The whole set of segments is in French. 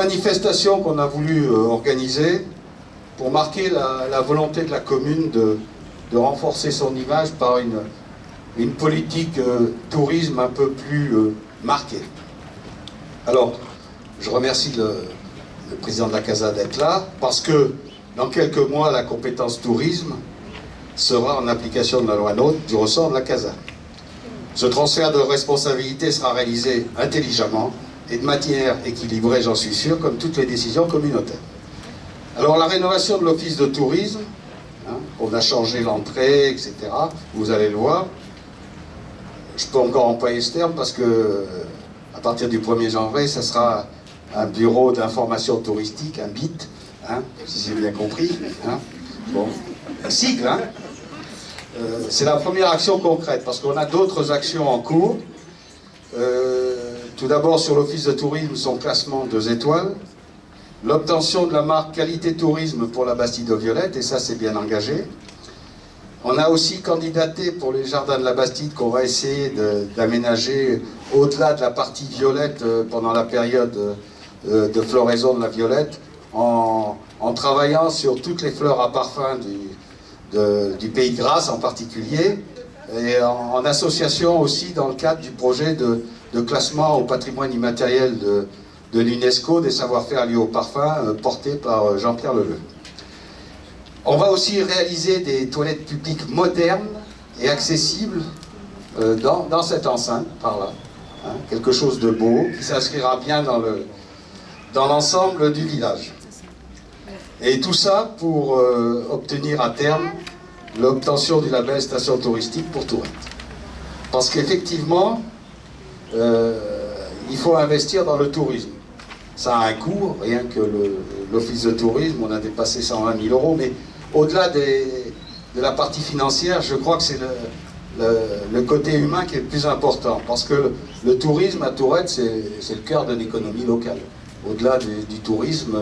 manifestation qu'on a voulu organiser pour marquer la volonté de la commune de renforcer son image par une politique tourisme un peu plus marquée. Alors, je remercie le président de la CASA d'être là, parce que dans quelques mois, la compétence tourisme sera en application de la loi NOTRe du ressort de la CASA. Ce transfert de responsabilité sera réalisé intelligemment et de manière équilibrée, j'en suis sûr, comme toutes les décisions communautaires. Alors la rénovation de l'office de tourisme, on a changé l'entrée, etc., vous allez le voir. Je peux encore employer ce terme parce que à partir du 1er janvier, ça sera un bureau d'information touristique, un BIT, si j'ai bien compris. Bon, un sigle, c'est la première action concrète, parce qu'on a d'autres actions en cours. Tout d'abord, sur l'office de tourisme, son classement 2 étoiles, l'obtention de la marque qualité tourisme pour la Bastide aux Violettes, et ça c'est bien engagé. On a aussi candidaté pour les jardins de la Bastide qu'on va essayer d'aménager au-delà de la partie violette pendant la période de floraison de la violette, en travaillant sur toutes les fleurs à parfum du Pays de Grasse en particulier, et en association aussi dans le cadre du projet de classement au patrimoine immatériel de l'UNESCO des savoir-faire liés au parfum porté par Jean-Pierre Leleu. On va aussi réaliser des toilettes publiques modernes et accessibles dans cette enceinte, par là. Quelque chose de beau, qui s'inscrira bien dans l'ensemble du village. Et tout ça pour obtenir à terme l'obtention du label station touristique pour Tourette. Parce qu'effectivement, il faut investir dans le tourisme. Ça a un coût, rien que l'office de tourisme, on a dépassé 120 000 €, mais au-delà de la partie financière, je crois que c'est le côté humain qui est le plus important, parce que le tourisme à Tourette, c'est le cœur de l'économie locale. Au-delà du tourisme,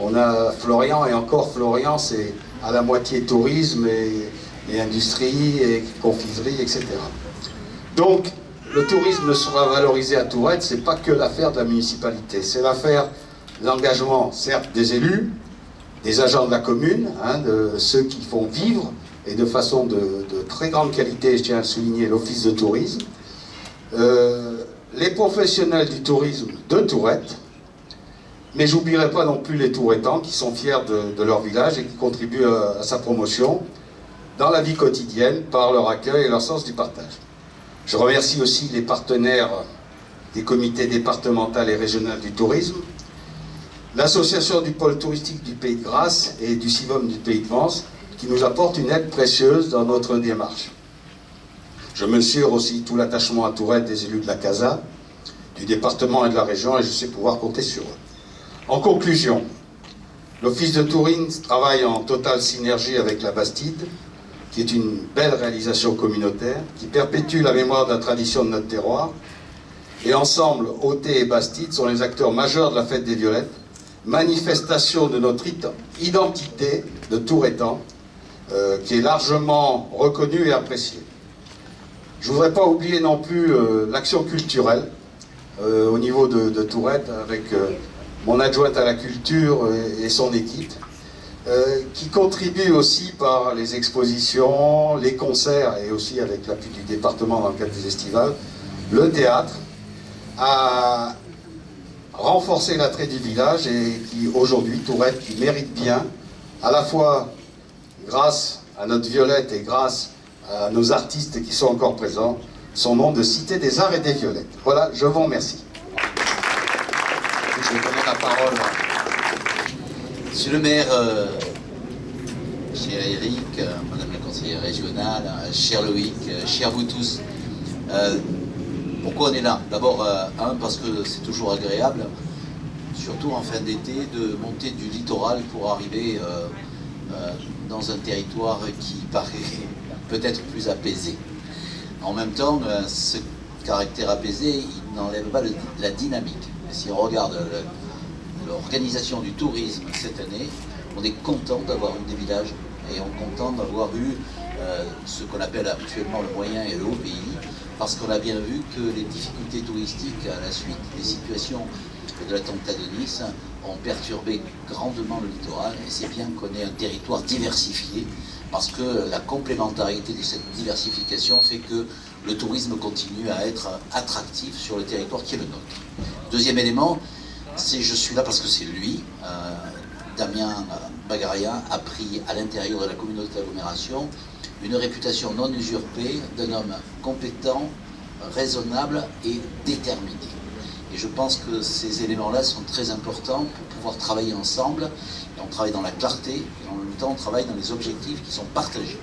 on a Florian, et encore Florian, c'est à la moitié tourisme et industrie et confiserie, etc. Donc, le tourisme sera valorisé à Tourette, c'est pas que l'affaire de la municipalité, c'est l'affaire de l'engagement, certes, des élus, des agents de la commune, de ceux qui font vivre, et de façon de très grande qualité, je tiens à le souligner, l'office de tourisme, les professionnels du tourisme de Tourette, mais j'oublierai pas non plus les Tourettans qui sont fiers de leur village et qui contribuent à sa promotion dans la vie quotidienne par leur accueil et leur sens du partage. Je remercie aussi les partenaires des comités départemental et régional du tourisme, l'association du pôle touristique du Pays de Grasse et du CIVOM du Pays de Vence, qui nous apportent une aide précieuse dans notre démarche. Je mesure aussi tout l'attachement à Tourette des élus de la CASA, du département et de la région, et je sais pouvoir compter sur eux. En conclusion, l'office de tourisme travaille en totale synergie avec la Bastide, qui est une belle réalisation communautaire, qui perpétue la mémoire de la tradition de notre terroir, et ensemble, Othée et Bastide sont les acteurs majeurs de la fête des Violettes, manifestation de notre identité de Tourettan, qui est largement reconnue et appréciée. Je ne voudrais pas oublier non plus l'action culturelle au niveau de Tourette, avec mon adjointe à la culture et son équipe, qui contribue aussi par les expositions, les concerts, et aussi avec l'appui du département dans le cadre des estivales, le théâtre, à renforcer l'attrait du village, et qui aujourd'hui, Tourette, qui mérite bien, à la fois grâce à notre Violette et grâce à nos artistes qui sont encore présents, son nom de Cité des Arts et des Violettes. Voilà, je vous remercie. Je vais donner la parole à Monsieur le maire, cher Eric, Madame la conseillère régionale, cher Loïc, chers vous tous. Pourquoi on est là? D'abord, parce que c'est toujours agréable, surtout en fin d'été, de monter du littoral pour arriver dans un territoire qui paraît peut-être plus apaisé. En même temps, ce caractère apaisé, il n'enlève pas la dynamique. Et si on regarde l'organisation du tourisme cette année, on est content d'avoir eu des villages et on est content d'avoir eu ce qu'on appelle actuellement le moyen et le haut pays, parce qu'on a bien vu que les difficultés touristiques à la suite des situations de l'attentat de Nice ont perturbé grandement le littoral, et c'est bien qu'on ait un territoire diversifié, parce que la complémentarité de cette diversification fait que le tourisme continue à être attractif sur le territoire qui est le nôtre. Deuxième élément, c'est je suis là parce que c'est lui, Damien Bagaria, a pris à l'intérieur de la communauté d'agglomération une réputation non usurpée d'un homme compétent, raisonnable et déterminé. Et je pense que ces éléments-là sont très importants pour pouvoir travailler ensemble. Et on travaille dans la clarté, et en même temps on travaille dans les objectifs qui sont partagés.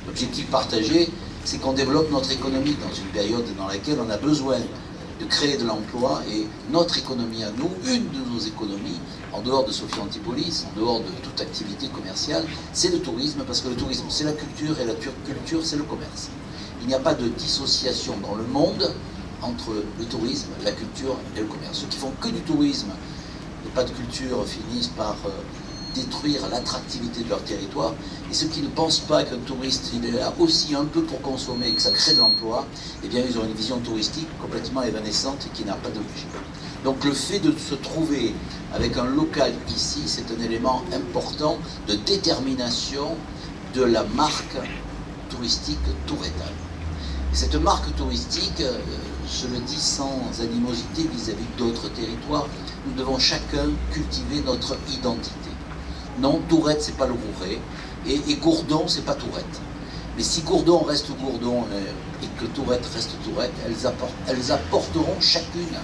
L'objectif partagé, c'est qu'on développe notre économie dans une période dans laquelle on a besoin de créer de l'emploi, et notre économie à nous, une de nos économies, en dehors de Sophie Antipolis, en dehors de toute activité commerciale, c'est le tourisme, parce que le tourisme c'est la culture, et la culture c'est le commerce. Il n'y a pas de dissociation dans le monde entre le tourisme, la culture et le commerce. Ceux qui font que du tourisme et pas de culture finissent par détruire l'attractivité de leur territoire, et ceux qui ne pensent pas qu'un touriste il est là aussi un peu pour consommer et que ça crée de l'emploi, eh bien ils ont une vision touristique complètement évanescente et qui n'a pas d'objet. Donc le fait de se trouver avec un local ici, c'est un élément important de détermination de la marque touristique touretane. Et cette marque touristique, je le dis sans animosité vis-à-vis d'autres territoires, nous devons chacun cultiver notre identité. Non, Tourette, c'est pas le Rouret, et Gourdon, c'est pas Tourette. Mais si Gourdon reste Gourdon et que Tourette reste Tourette, elles apporteront chacune,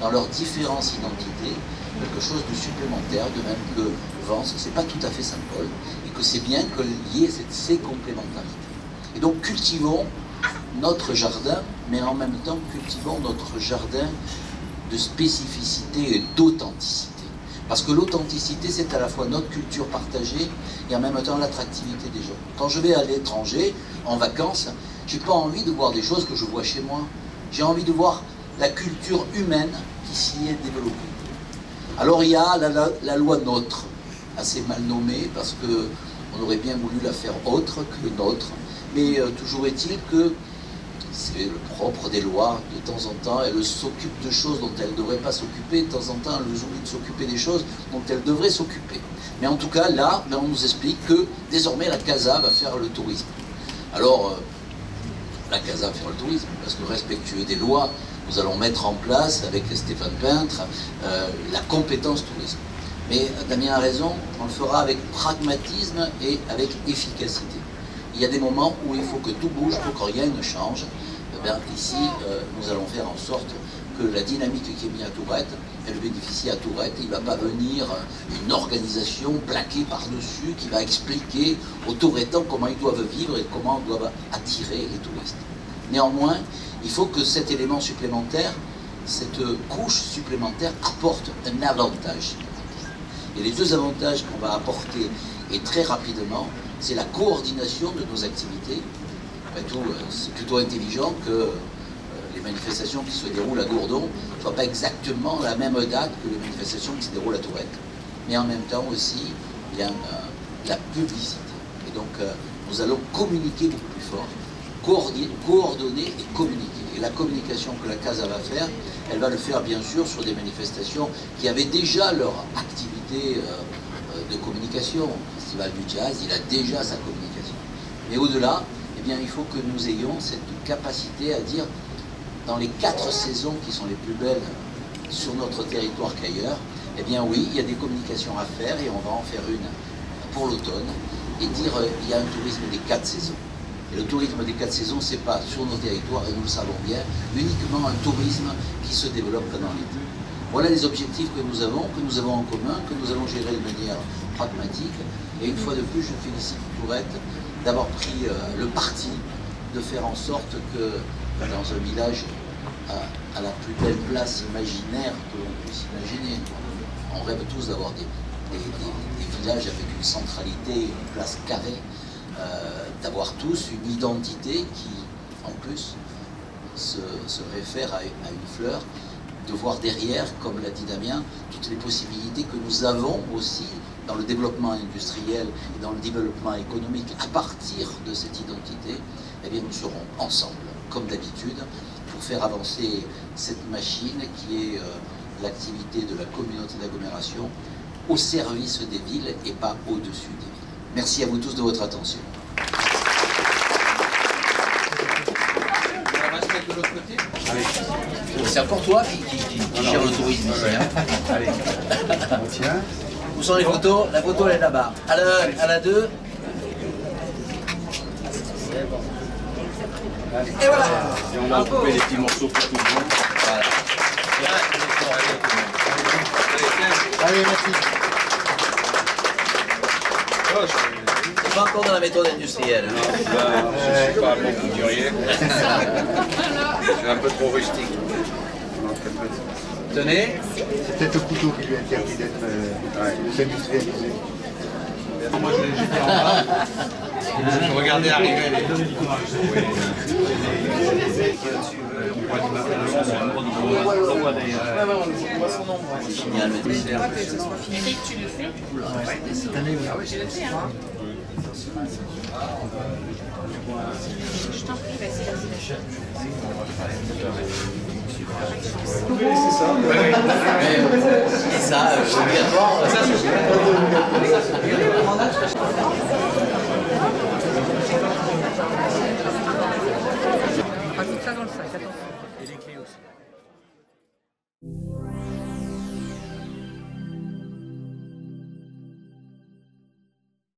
dans leurs différentes identités, quelque chose de supplémentaire, de même que Vence, c'est pas tout à fait Saint-Paul, et que c'est bien qu'il y ait ces complémentarités. Et donc cultivons notre jardin, mais en même temps cultivons notre jardin de spécificité et d'authenticité. Parce que l'authenticité, c'est à la fois notre culture partagée et en même temps l'attractivité des gens. Quand je vais à l'étranger, en vacances, j'ai pas envie de voir des choses que je vois chez moi. J'ai envie de voir la culture humaine qui s'y est développée. Alors il y a la loi NOTRe, assez mal nommée, parce qu'on aurait bien voulu la faire autre que nôtre. Mais toujours est-il que c'est le propre des lois, de temps en temps, elles s'occupent de choses dont elles ne devraient pas s'occuper, de temps en temps, elles oublient de s'occuper des choses dont elles devraient s'occuper. Mais en tout cas, là, on nous explique que désormais la CASA va faire le tourisme. Alors, la CASA va faire le tourisme, parce que respectueux des lois, nous allons mettre en place, avec Stéphane Peintre, la compétence tourisme. Mais Damien a raison, on le fera avec pragmatisme et avec efficacité. Il y a des moments où il faut que tout bouge pour que rien ne change. Eh bien, ici, nous allons faire en sorte que la dynamique qui est mise à Tourette, elle bénéficie à Tourette. Il ne va pas venir une organisation plaquée par-dessus qui va expliquer aux Tourettans comment ils doivent vivre et comment ils doivent attirer les touristes. Néanmoins, il faut que cet élément supplémentaire, cette couche supplémentaire apporte un avantage supplémentaire. Et les deux avantages qu'on va apporter, et très rapidement, c'est la coordination de nos activités. Après tout, c'est plutôt intelligent que les manifestations qui se déroulent à Gourdon ne soient pas exactement la même date que les manifestations qui se déroulent à Tourette. Mais en même temps aussi, il y a la publicité. Et donc, nous allons communiquer beaucoup plus fort, coordonner et communiquer. Et la communication que la CASA va faire, elle va le faire bien sûr sur des manifestations qui avaient déjà leur activité de communication. Le Festival du Jazz, il a déjà sa communication. Mais au-delà, eh bien, il faut que nous ayons cette capacité à dire, dans les 4 saisons qui sont les plus belles sur notre territoire qu'ailleurs, eh bien oui, il y a des communications à faire, et on va en faire une pour l'automne, et dire il y a un tourisme des 4 saisons. Et le tourisme des 4 saisons, c'est pas sur nos territoires, et nous le savons bien, uniquement un tourisme qui se développe pendant l'été. Voilà les objectifs que nous avons en commun, que nous allons gérer de manière pragmatique. Et une fois de plus, je félicite Tourette d'avoir pris le parti de faire en sorte que dans un village à la plus belle place imaginaire que l'on puisse imaginer, on rêve tous d'avoir des villages avec une centralité, une place carrée, d'avoir tous une identité qui, en plus, se réfère à une fleur, de voir derrière, comme l'a dit Damien, toutes les possibilités que nous avons aussi dans le développement industriel et dans le développement économique à partir de cette identité. Eh bien, nous serons ensemble, comme d'habitude, pour faire avancer cette machine qui est l'activité de la communauté d'agglomération au service des villes et pas au-dessus des villes. Merci à vous tous de votre attention. De l'autre côté. C'est encore toi qui gère le tourisme ici. Allez, on tient. Où sont les photos? La photo elle est là-bas. À la 2. Et voilà. Et on a coupé les petits morceaux pour tout le monde. Voilà. Allez, merci. C'est pas encore dans la méthode industrielle. Je suis pas bon couturier. Je suis un peu trop rustique. Tenez. C'est peut-être le couteau qui lui a interdit d'être industrialisé. Moi, je l'ai jeté en bas. Regardez arriver les deux. Eric, tu le fais? Cette année, oui. Je le fais, hein. Je t'en prie, vas-y, vas-y. Et ça, obligatoire.